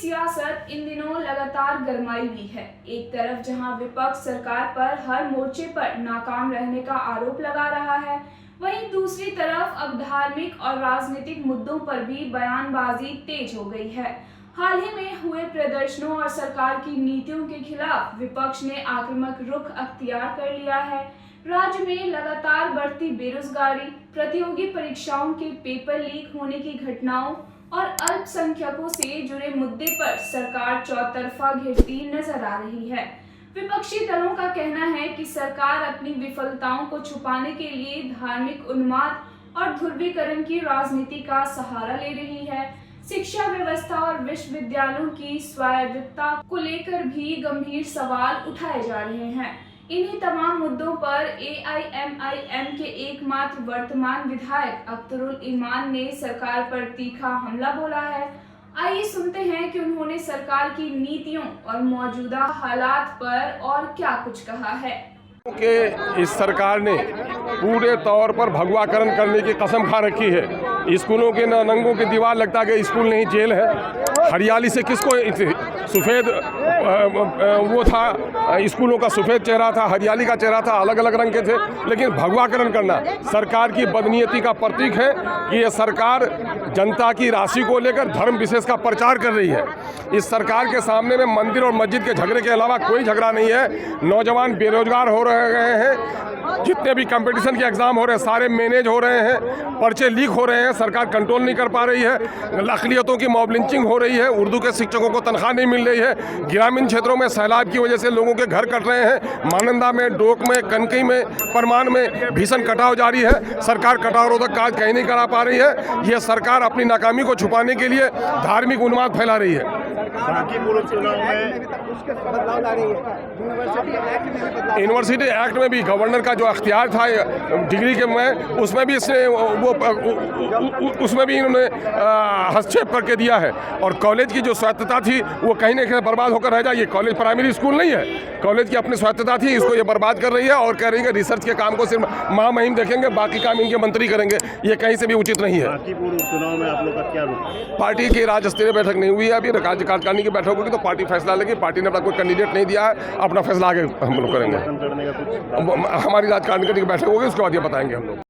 सियासत इन दिनों लगातार गरमाई हुई है। एक तरफ जहां विपक्ष सरकार पर हर मोर्चे पर नाकाम रहने का आरोप लगा रहा है, वहीं दूसरी तरफ अब धार्मिक और राजनीतिक मुद्दों पर भी बयानबाजी तेज हो गई है। हाल ही में हुए प्रदर्शनों और सरकार की नीतियों के खिलाफ विपक्ष ने आक्रामक रुख अख्तियार कर लिया है। राज्य में लगातार बढ़ती बेरोजगारी, प्रतियोगी परीक्षाओं के पेपर लीक होने की घटनाओं और अल्पसंख्यकों से जुड़े मुद्दे पर सरकार चौतरफा घिरती नजर आ रही है। विपक्षी दलों का कहना है कि सरकार अपनी विफलताओं को छुपाने के लिए धार्मिक उन्माद और ध्रुवीकरण की राजनीति का सहारा ले रही है। शिक्षा व्यवस्था और विश्वविद्यालयों की स्वायत्तता को लेकर भी गंभीर सवाल उठाए जा रहे हैं। इन्हीं तमाम मुद्दों पर AIMIM के एकमात्र वर्तमान विधायक अख्तरुल ईमान ने सरकार पर तीखा हमला बोला है। आइए सुनते हैं कि उन्होंने सरकार की नीतियों और मौजूदा हालात पर और क्या कुछ कहा है। कि इस सरकार ने पूरे तौर पर भगवाकरण करने की कसम खा रखी है। स्कूलों के नंगों की दीवार लगता है कि स्कूल नहीं जेल है। हरियाली से किसको सफ़ेद वो था, स्कूलों का सफ़ेद चेहरा था, हरियाली का चेहरा था, अलग अलग रंग के थे। लेकिन भगवाकरण करना सरकार की बदनीयती का प्रतीक है कि ये सरकार जनता की राशि को लेकर धर्म विशेष का प्रचार कर रही है। इस सरकार के सामने में मंदिर और मस्जिद के झगड़े के अलावा कोई झगड़ा नहीं है। नौजवान बेरोजगार हो रहे हैं, जितने भी कंपटीशन के एग्ज़ाम हो रहे हैं सारे मैनेज हो रहे हैं, पर्चे लीक हो रहे हैं, सरकार कंट्रोल नहीं कर पा रही है। अक़लियतों की मॉब लिंचिंग हो रही है, उर्दू के शिक्षकों को तनख्वाह नहीं मिल रही है। ग्रामीण क्षेत्रों में सैलाब की वजह से लोगों के घर कट रहे हैं। मानंदा में, डोक में, कनकई में, परमान में भीषण कटाव जारी है। सरकार कटाव रोधक कार्य कहीं नहीं करा पा रही है। यह सरकार अपनी नाकामी को छुपाने के लिए धार्मिक उन्माद फैला रही है। यूनिवर्सिटी एक्ट में भी गवर्नर का जो अख्तियार था डिग्री के में, उसमें भी इसने उसमें भी इन्होंने हस्तक्षेप करके दिया है। और कॉलेज की जो स्वायत्तता थी वो कहीं ना कहीं बर्बाद होकर रह जाए। ये कॉलेज प्राइमरी स्कूल नहीं है, कॉलेज की अपनी स्वायत्तता थी, इसको ये बर्बाद कर रही है और कह रही है कि रिसर्च के काम को सिर्फ महामहिम देखेंगे, बाकी काम इनके मंत्री करेंगे। ये कहीं से भी उचित नहीं है। चुनाव में आप लोग का क्या रुख? पार्टी की राज्य स्तरीय बैठक नहीं हुई है, अभी राज्य कार्यकारिणी की बैठक होगी तो पार्टी फैसला लेगी। पार्टी ने अपना कोई कैंडिडेट नहीं दिया है, अपना फैसला आगे हम लोग करेंगे। हमारी राज्य कार्यकारिणी की बैठक होगी, उसके बाद ये बताएंगे हम लोग।